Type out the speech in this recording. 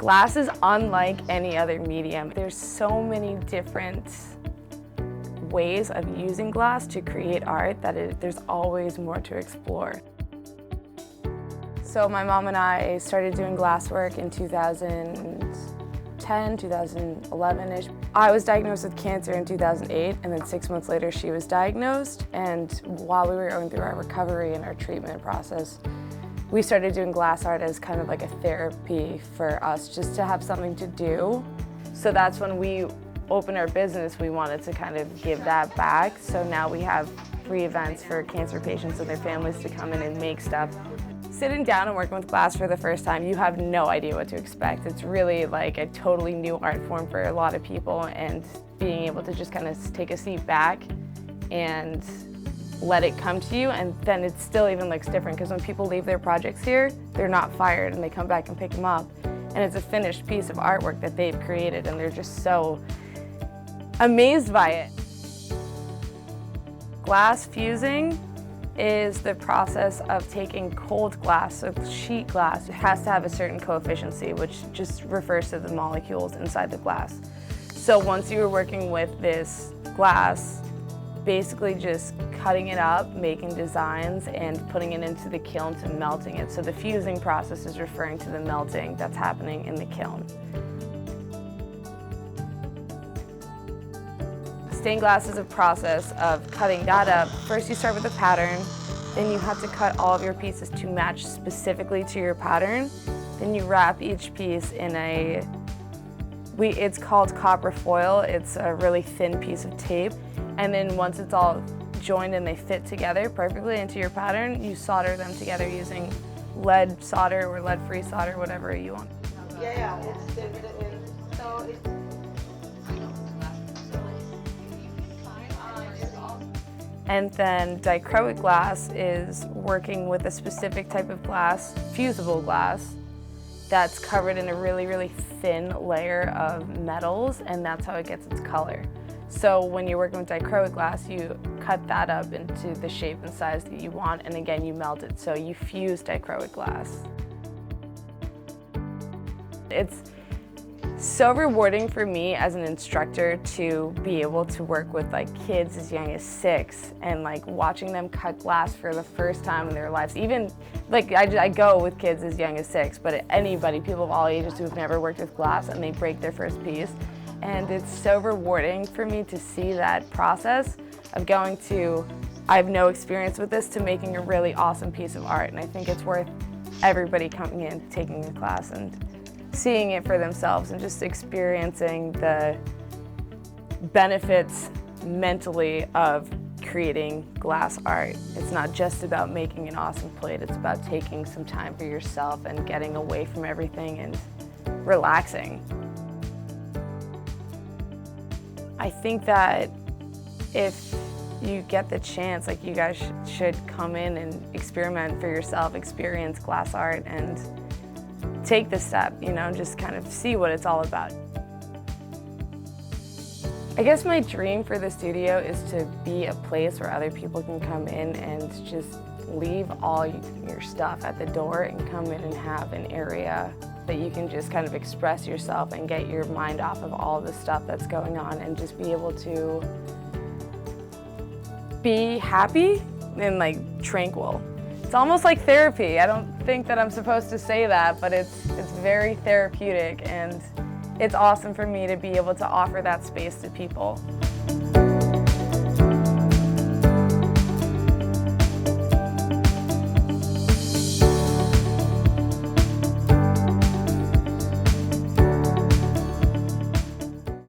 Glass is unlike any other medium. There's so many different ways of using glass to create art that there's always more to explore. So my mom and I started doing glass work in 2010, 2011-ish. I was diagnosed with cancer in 2008, and then 6 months later she was diagnosed. And while we were going through our recovery and our treatment process, we started doing glass art as kind of like a therapy for us, just to have something to do. So that's when we opened our business. We wanted to kind of give that back. So now we have free events for cancer patients and their families to come in and make stuff. Sitting down and working with glass for the first time, you have no idea what to expect. It's really like a totally new art form for a lot of people, and being able to just kind of take a seat back and let it come to you, and then it still even looks different, because when people leave their projects here, they're not fired and they come back and pick them up, and it's a finished piece of artwork that they've created, and they're just so amazed by it. Glass fusing is the process of taking cold glass, so sheet glass. It has to have a certain coefficient, which just refers to the molecules inside the glass. So once you were working with this glass, basically just cutting it up, making designs, and putting it into the kiln to melting it. So the fusing process is referring to the melting that's happening in the kiln. Stained glass is a process of cutting that up. First you start with a pattern, then you have to cut all of your pieces to match specifically to your pattern. Then you wrap each piece in it's called copper foil. It's a really thin piece of tape. And then once it's all joined and they fit together perfectly into your pattern, you solder them together using lead solder or lead-free solder, whatever you want. Yeah, it's so it's. And then dichroic glass is working with a specific type of glass, fusible glass, that's covered in a really, really thin layer of metals, and that's how it gets its color. So when you're working with dichroic glass, you cut that up into the shape and size that you want, and again, you melt it, so you fuse dichroic glass. It's so rewarding for me as an instructor to be able to work with kids as young as 6 and watching them cut glass for the first time in their lives. Even I go with kids as young as 6, but anybody, people of all ages who've never worked with glass, and they break their first piece. And it's so rewarding for me to see that process of going to, I have no experience with this, to making a really awesome piece of art. And I think it's worth everybody coming in, taking a class, and seeing it for themselves and just experiencing the benefits mentally of creating glass art. It's not just about making an awesome plate, it's about taking some time for yourself and getting away from everything and relaxing. I think that if you get the chance, you guys should come in and experiment for yourself, experience glass art, and take the step, just kind of see what it's all about. I guess my dream for the studio is to be a place where other people can come in and just leave all your stuff at the door and come in and have an area that you can just kind of express yourself and get your mind off of all the stuff that's going on, and just be able to be happy and tranquil. It's almost like therapy. I don't think that I'm supposed to say that, but it's very therapeutic, and it's awesome for me to be able to offer that space to people.